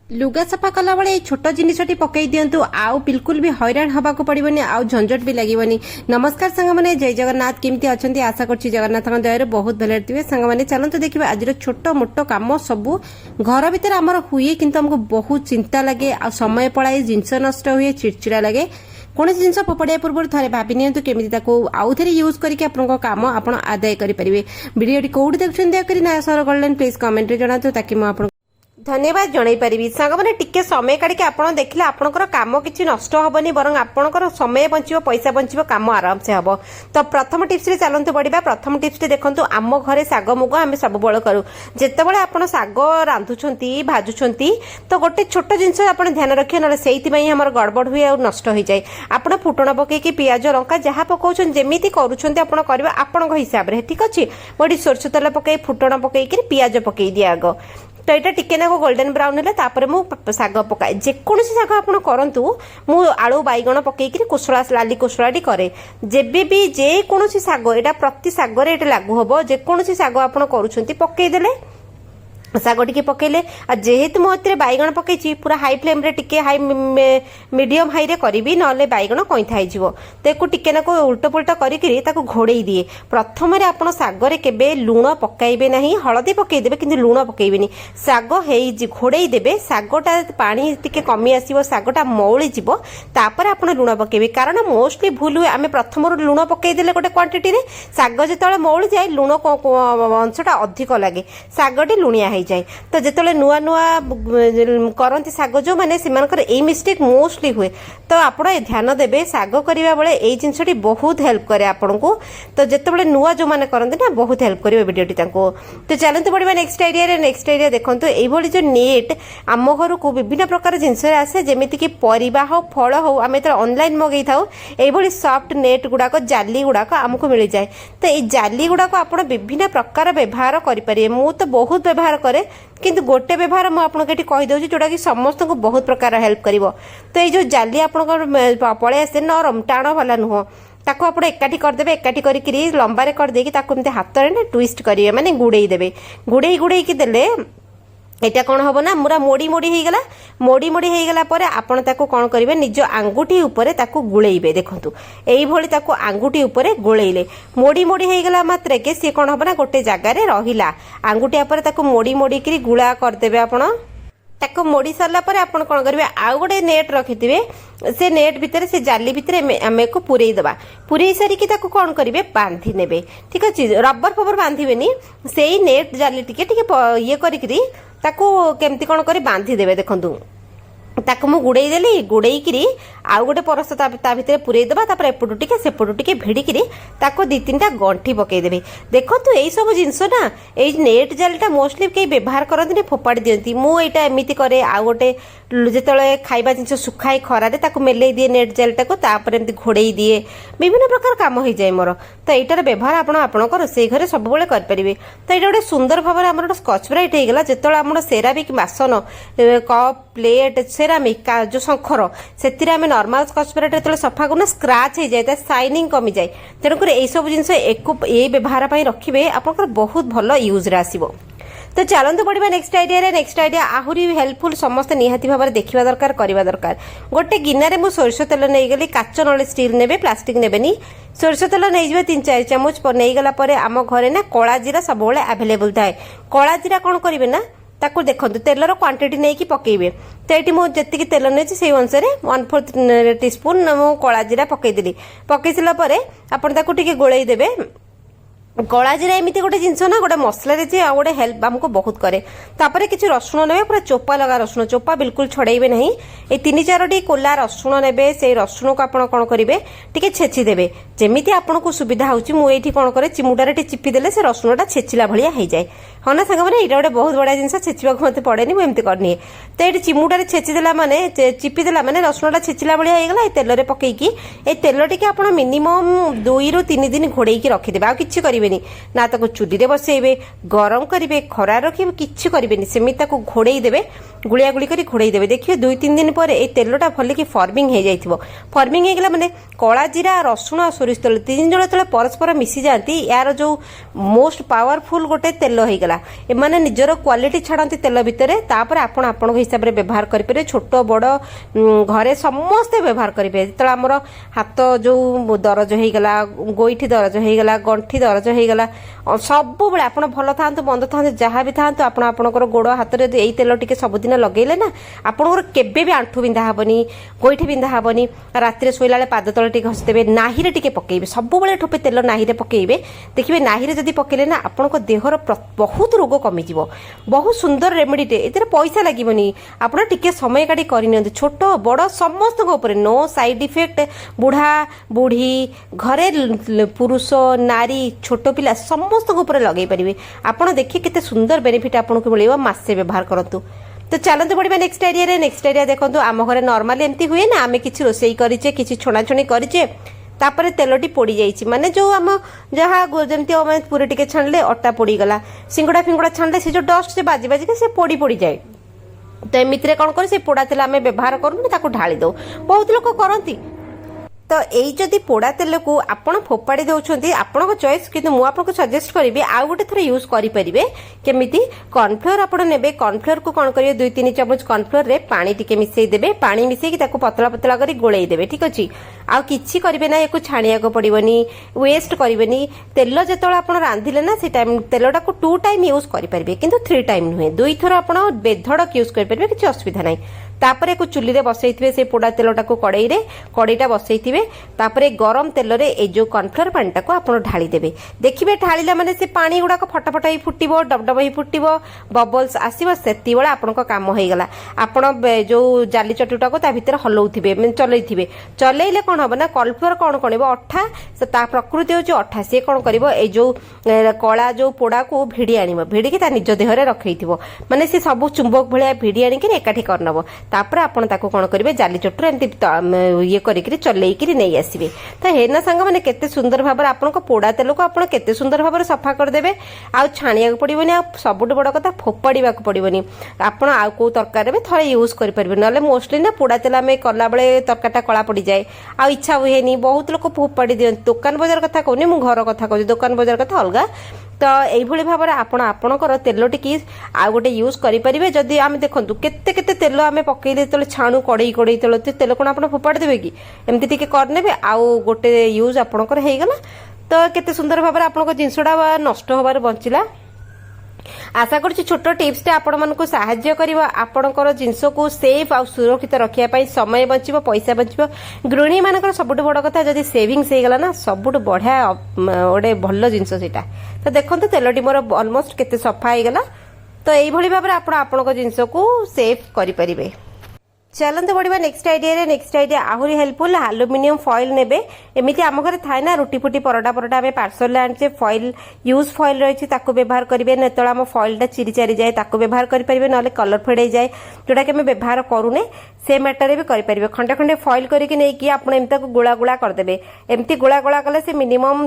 लुगा सफा कला बेले छोट जिनसटी पकई दिंतु आउ बिल्कुल भी हैरान हवा को पड़ोनी आउ झंझट भी लगेनि। नमस्कार सांग मैंने जय जगन्नाथ केमती अच्छा आशा कर जगन्नाथ दया बहुत भले थे सांग मैंने चलते देखिए आज छोट मोट कम सबू घर भितर आमर हुए किंतु हमको बहुत चिंता लगे आ समय पड़ाए जिनस नष्ट हुए चिड़चिड़ा लगे कौन जिन फोपड़ा पूर्व थे भावी नियंतु केमी आउ थे यूज करके काम आप आदाय करेंगे। वीडियो कौट देखुं दयाकोरी ना सर गलन प्लीज कमेंट रे जणातु ताकि मु धन्यवाद जणाई पारिबी। सांग मैंने टिके समय काढ़ी आपण देखले आपणकर काम किछि नष्ट हबनी बरं आपणकर समय बंचिबो पैसा बंचिबो काम आराम से हबो। तो प्रथम टिप्स रे चलंतु पड़िबा। प्रथम टिप्स रे देखंतु आम घरे साग मुग आमे सब बळ करू जेतेबेले आपण साग रांधुछंती भाजुछंती तो गोटे छोट जिंस आपण ध्यान रखियो न सेइति पई हमर गड़बड़ हुए और नष्ट हो जाय। आपण फुटण पके कि पियाज लंका जहा पकोछन जेमिति करूछंती आपण करबा आपण हिसाब रे ठीक अछि। बडी सोरष तेल पके फुटण पके कि पियाज पके दिया आगो तो यहाँ टिके ना गोल्डन ब्राउन है मु साग पकाए जेकोसी साग आप करूँ मु आलू बैगण पकईकि कुशला लाली कुशलाटी करे जेबे भी जेकोसी साग यहाँ प्रति सागर ये लागू हम जेकोसी साग आप पकईदे साग टी पकेले जेहेतु मुझे बैगण पकई पूरा हाई फ्लेम रे टिके हाई मीडियम हाई रे करी ना बैगण कईथा हो टिके ना उल्ट पुल्ट कर घोड़े दिए। प्रथम आप सागर केबे लुण पकाइबे ना हलदी पकईदे कि लुण पकईबेनी साग घोड़े देवे सागटा पानी टिके कमी आसो सागटा मौली तापर आप लुण पकईबे कारण मोस्टली भूल हुए आम प्रथम लुण पकईदे गोटे क्वांटिटी रे साग जो मौली जाए लुण अंशटा अधिक लगे सागटी लुणिया है जाए। तो जिते नुआ नुआ करती साग जो मैंने से मिस्टेक मोस्टली हुए तो आप ध्यान देवे साग करने बेले यही जिनसटी बहुत हेल्प करे आपन को। तो जिते नुआ जो मैंने करते ना बहुत हेल्प करेंगे वीडियोटी तो चलते पड़ा नेक्स्ट आइडिया देखो ये जो नेट आम घर को विभिन्न प्रकार जिनस आसे जमीती कि परिबा हो फल हो आम जो ऑनलाइन मगई था ये सॉफ्ट नेट गुड़ाक जाली गुड़ाक आमको मिल जाए। तो ये जाली गुड़ाक आप विभिन्न प्रकार व्यवहार करेंगे मु तो बहुत व्यवहार करे किंतु गोटे व्यवहार मुझे कहीदे जोटा कि समस्त को बहुत प्रकार हेल्प कर। तो ये जो जाली आप पलि आसे नरम टाण वाला नुह ताको आप एकाठी करदे एकाठी करी लंबारे करदे हाथ में ट्विस्ट करेंगे माने गुड़े देवे गुड़े देले एटा कौन हम ना पूरा मोड़ी मोड़ी होगला मोड़ी मोड़ी होगला आपण ताको कौन करेंगे निज आंगुठी उपरे ताको गुड़ेबे देखंतु एई भली ताको आंगुठी उपरे गुड़ेले मोड़ी मोड़ी होगला मात्रे के सी कौन हम ना गोटे जगार रहिला आंगुठी उपरे ताको मोड़ी मोड़ी करी गुड़ा करदेबे आपण ताको मोड़ी सारा पर आप कौन करेंगे आउ गोटे नेट रखिथे से नेट भितर से जाली भितर आम को पूरे दबा पूरे सारिकी कौन करेंगे बांधि ने ठीक अच्छे रबर फबर बांधे से नेट जाली टिके ये करी केमती कौन कर बांधि देवे देखु ताकू मु गुड़े देली गुड़े आउ गोटे परस ता भितर पूरे दबा तापर एपटू टिके सेपटू टिके भिड़िकी ताको दी तीन टा गंठी पकईदेवे। देखो यही सब जिनस ना ये नेट जालटा मोस्टली कई व्यवहार करते फोपाड़ी दिखती मुझा एमती करे आउ गोटे जिते खाइबा जिन सुखाई खरारे मेले दिए नेट जालटा एमती घोड़े दिए विभिन्न प्रकार काम हो जाए मोर। तो यार व्यवहार आपण रोसे घरे सब करेंगे। तो ये गोटे सुंदर भाव में आम स्कच ब्राइट होगा जो आम सेरामिक बासन कप प्लेट सेरामिक जो शंखर से नॉर्मल स्कच ब्राइट जो सफा करना स्क्राच हो जाए शाइनिंग कमी जाए तेणुक यही सब जिन ये व्यवहार रखिए आप बहुत भल यूज आसो। तो चलते पड़ा नेक्स्ट आइडिया आहरी हेल्पफुल समस्त निहाती भाव में देखा दरकार करवा दरकार। गोटे गिनारे मु सोरिष तेल नहीं गली काच ना स्टील ने प्लास्टिक ने सोरिष तेल नहीं 3-4 चामच नहीं गला आम घरे ना कला जीरा सब आवेलेबल थाए कला जीरा कौन करेंगे ना ताको देखो तेलर क्वांटिटी नहीं कि पकेबे। तो ये मुझे जी तेल नहीं से अनुसार 1/4 टीस्पून कला जीरा पकईदेली पकई सारापर आपड़ गोलई देवे। कला जीरा एमती गोटे जिनस ना गोटे मसला गोटे हेल्प आमको बहुत करे। तापर किसी रसुण ने पूरा चोपा लगा रसुण चोपा बिल्कुल छड़ेबे नहीं ये 3-4 कोला रसुण ने से रसुण को आप कौन करेंगे टे छेचिदेवे जमीती आपन को सुविधा होती कौन करे चिमुटारे चिपिदेले से रसुणटा छेचिला भाया हो जाए। हाँ ना सांग मैंने यहाँ गोटे बहुत बड़ा जिन छेचा मत पड़े मुझे करनी तो ये चिमुटारे छेचिदेला माने चिपिदेला माने रसुणटा छेचिला भाया होगा ये तेल पकईकी ये तेल टी आप मिनिमम 2 ରୁ 3 दिन घोड़े रखिदे आ कि करेंगे କରିବେନି ना ताको चुली रे बसेइबे गरम करिवे खरा रखिबे किछि करिवेनी सेमिति ताको घोड़ेई देबे गुलिया गुली करी घोड़ेई देबे देखिए 2-3 दिन पर ए तेलटा भले कि फॉर्मिंग हो जाइथिबो फॉर्मिंग हेगला माने कला जीरा रसुण और सोरिष तेल तीन जण तले परस्पर मिसी जाती यार जो मोस्ट पावरफुल गोटे तेल होगला एमाने निजर क्वालिटी छाड़ती तेल भितर तापर आपण आपण हिसाब रे व्यवहार करें छोट बड़ घरे समस्ते व्यवहार करेंगे जो आमर हाथ जो दरज होगला गोईठी दरज होगला गंठी दरज होगला सब बेले आप भल था मंद था जहाँ भी था आपणकर गोड़ हाथ में यही तेल टी सबुदिन लगेले ना आपंकर केबे भी आंठू बिंधा हेनी गोईठी बिंधा हेनी राति शोला पाद तले टी घसीदेवे नाहीरे टी पकेबे सब बेले ठोपे तेल नाहीरे पकेबे देखिए नाहीरे जदि पकेले ना आपंक देहर बहुत रोग कमिज बहुत सुंदर रेमेडीटे ए पैसा लगभग आप समय काढ़ी करनी छोट बड़ समस्त नो साइड इफेक्ट बुढ़ा बुढ़ी घरे पुरुष नारी छोट पिला समस्त लगे पारे आपड़ देखिए केते सुंदर बेनिफिट आपको मिले मासे व्यवहार करूँ तो चलते बढ़िया नेक्स्ट आइडिया देखो आम घर नॉर्मली एमती हुए ना आम किसी रोसई करेचे किसी छोणाछुणी करेचे तापर तेलटी पोड़ी जाइए माने जो आम जहाँ जमी पूरी टिके छाणले अटा पोड़ीगला सिंगड़ा फिंगड़ा छाणले से जो डस्ट से बाजी बाजिक से पोड़ी पोड़ी जाए तो एमती कौन कर पोड़ा तेल आम व्यवहार करूँ ढाली दो बहुत लोग करती तो यही जदि पोड़ा तेल को आपण फोपाड़ी दौरान आपण चॉइस कि मुझे सजेस्ट करी आउ गोटे थर यूज करेंगे केमी कॉर्नफ्लोर आप ने कॉर्नफ्लोर को कौन करेंगे 2-3 चमच कॉर्नफ्लोर रे पानी टिके मिसई देबे पानी मिसई पतला पतला कर गोलई देबे ठीक अच्छे आउ किछि करिवे ना एको छाणिया को पड़िबनी वेस्ट करिवेनी तेल जेतोला आपण रांधिले ना से टाइम तेलटा को 2 टाइम यूज करि परिबे किंतु 3 टाइम नुहे 2 थर आपण बेधड़क यूज करि परिबे किछि असुविधा नाही तापर एक चुली रे बसैथिबे से पोड़ा तेलटा को कड़ईटा बसैथिबे तापर गरम तेल रे ए जो कॉर्नफ्लोर पानीटा को आपण ढाली देबे देखिबे ढालिला माने से पानी गुडा को फटाफट ही फुटिबो डबडब ही फुटिबो बबल्स आसीबो सेति बेला आपण को काम होई गला आपण जो जाली चटुटा को ता भीतर हलौथिबे माने चलैथिबे चलैले कौन हम ना कॉर्नफ्लोर कौन कण अठा से ता प्रकृति होची अठा से कौन करिवो ए जो कला जो पोड़ा को भिड़ी आनिबो भिड़ी के ता निज देह रे रखैथिबो माने से सब चुंबक भलिया भिड़ी आनि के एकाठी करनबो तापर आपण ताको कौन करिवे जाली चटुर एमती ये करिकरी चलैकरी नहीं आसीबे तो हेना सांग माने केते सुंदर भाबर आपण को पोड़ा तेल को आपण केते सुंदर भाबर सफा कर देबे आ छाणिया को पड़िबोनी आ सबुठ बड़ कथा फोपाड़ीबा को पड़िबोनी आपण आ को तरकारी में थरे यूज करि परबे नले मोस्टली ना पोड़ा तेल में कला बेले तरकाटा कला पड़ी जाए आ इच्छा हुएनी बहुत लोग फोपाड़ी दियन दुकान बाजार कथा कहूनी मु घर कथा कहूँ दुकान बाजार कथा अलगा तो यही भाव में आपणकर तेल टी आ गोटे यूज करेंगे जदि आम देखूँ केते केते तेल आम पकईले जो छाणु कड़े कड़े तेल तेल कौन आप फोपाड़ी देवे कि एमती टी करने आउ गोटे यूज आपणकर होगला तो केते सुंदर भाव में आपन जिनसटा नष्ट होबार बंचिला आशा करुच्ची छोट टिप्स आपण मानक साहाय्य करिवो आपणकर जिनस को सेफ आ सुरक्षित रखिया पई समय बचिबो पैसा बचिबो गृहिणी मानकर सबुठ बड़ कथा जदि सेविंग्स हेगला ना सबुठ बढ़िया गोटे भल जिनस सेटा तो देखंतु तेलटी मोर ऑलमोस्ट केते सफा हेगला तो यही भली भाबरे आपण आपणक जिनस को सेफ करि परिबे चलते बढ़िया नेक्स्ट आइडिया आहरी हेल्पफुल आलुमिनियम फॉइल नेबे एमती आम घर थाए ना रुटी फुटी परोटा परोटा आम पार्सल आने फॉइल यूज फॉइल रही व्यवहार करेंगे ना आम फॉइलटा चिरी चारी जाए व्यवहार करेंगे ना कलर फेड़े जाए जोटा कि आम व्यवहार करूने से मैटर भी करेंगे खंडे खंडे फॉइल करके आप एमती गोला गोला करदे एमती गोला गोला कले से मिनिमम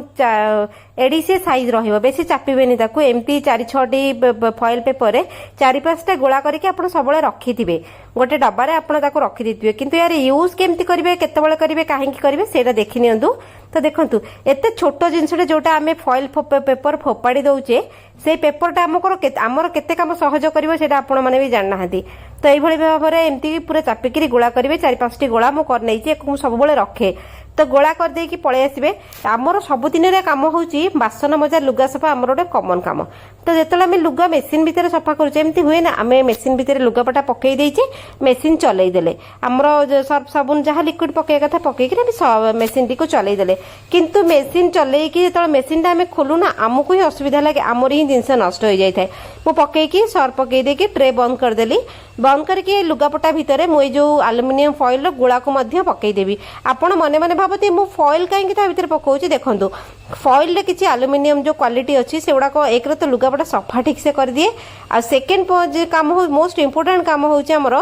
एडिसी साइज रहिबो बेसी चापिबेनी ताकू एमती 4-6 फॉइल पेपर 4-5टा गोला करके आप सब रखिथिबे गोटे डब्बारे आप रखी देते किंतु यार यूज केमती करेंगे केतबेले करेंगे कहीं करेंगे सेटा देखि नियंतु तो देखंतु एते छोट जिनसटे जोटा आमे फॉइल पेपर फोपाड़ी दउचे से पेपरटा आमर केते काम सहज करिवो सेटा आपण माने भी जानना हांती तो एई भली भाव में एमती पूरा चापिकी गोला करेंगे 4-5टी गोला मु कर नहीं सब रखे तो गोला कर देकी पळे आसीबे आमर सबुदिन रे काम होउची बासन मजा लुगा सफा आमर गोटे कॉमन काम तो जेतले आमे लुगा मेसिन भितर सफा करूचे एमती हुए ना आमे मेसिन भितर लुगापटा पकई देइचे मेसिन चलै देले आमर सर्फ साबुन जहाँ लिक्विड पकई कथा पकई के मेसिन टी को चलै देले किंतु मेसिन चलै कि जेतले मेसिन टा आमे खोलु ना आमको ही असुविधा लागे आमर ही जिनस नष्ट हो जाय थाए मु पकई की सर्फ पकई देकी ट्रे बंद कर देली बंद करके लुगापटा भितर मुई जो आलुमिनियम फॉइल गोला को मध्य पकई देबी आपण मने मने भाबती मु फॉइल कहीं भितर पकाउची देखंतु फॉइल रे किसी आलुमिनियम जो क्वालिटी अच्छी से गुड़ाक एक तो लुगापटा सफा ठीक से कर दिए आ सेकेंड काम हो मोस्ट इंपोर्टेंट काम होउची हमर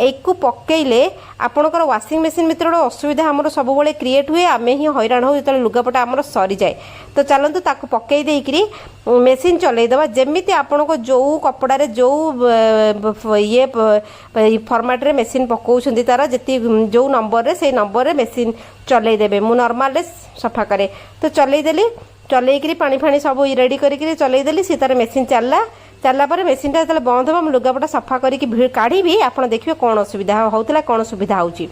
एक को पकेइले आपनकर वाशिंग मशीन भितर गोटे असुविधा हमर सब बेले क्रिएट हुए आमे ही हैरान हो जतले लुगापटा हमर सरी जाए तो चलंतु ताको पकेइ देइकरी मेसीन चलै दबा जेमिति आपनको जो कपड़ा रे जो ये फॉर्मेट रे मेसीन पकाउछंती तारा जति जो नंबर रे से नंबर रे मेसीन चलै देबे मु नॉर्मल रे सफा करे तो चलै देली चलैकरी पानी फानी सब रेडी करिकरी चलै देली सी तार मेसीन चलला पर मेसीन टा जतले बंद हो लुगापटा सफा करिकी काढीबी आपण देखिबे कोन असुविधा होउतला कोन सुविधा होउची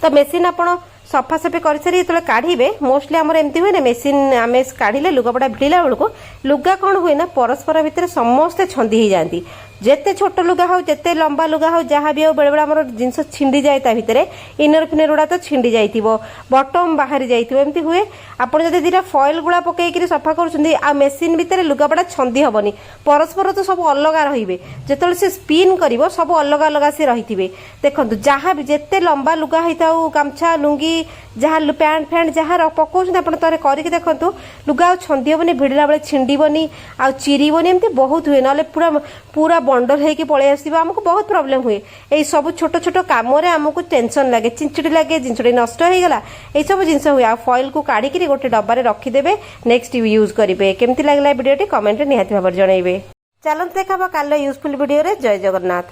तो मेसीन आपण सफा सफी कर सारी जो काढ़े मोस्टली आम एमती हुए ना मेसीन आम काढ़े लुगापटा भिड़ला बेलू लुगा कौन हुए ना परस्पर भितर समस्ते छंदी हो जाती जेते छोट लुगा हो जेते लंबा लुगा हो जहाँ भी हो बेले बेले आम जिनस छिंडी जाए ता भितर इनर फिनर गुड़ा तो छिंडी जाइथिबो बटम बाहरी जाइथिबो एमती हुए आपण जदि दिटा फॉइल गुड़ा पकेइकरी सफा करूछंदी आ मेसीन भितर लुगापटा छंदी हबनी परस्पर तो सब अलग रहिबे जेतले से स्पिन करिवो सब अलग अलग से रहिथिबे देखंतु जहाँ भी जेते लंबा लुगा हैताउ गामछा लुंगी जहाँ पैंट फैंट जहाँ पकाउछंदी आपण तरे करिक देखंतु लुगा छंदी हबनी भिड़ला बेले छिंडीबनी आ चिरीबनी एमती बहुत हुए नले पूरा पूरा बंडल होइके पळे आसीबा हमको बहुत प्रॉब्लम हुए ए सब छोट छोट काम रे हमको टेंशन लागे चिंचिड़ी लागे जिनसडी नष्ट हो गला ए सब जिंस हुए आ फॉइल को काढी के गोटे डब्बा रे रखी देबे नेक्स्ट यूज करिवे केमती लागला वीडियोटी कमेंट रे निहाती भाबर जणाइबे चलंत देखाबा काल यूजफुल वीडियो रे जय जगन्नाथ।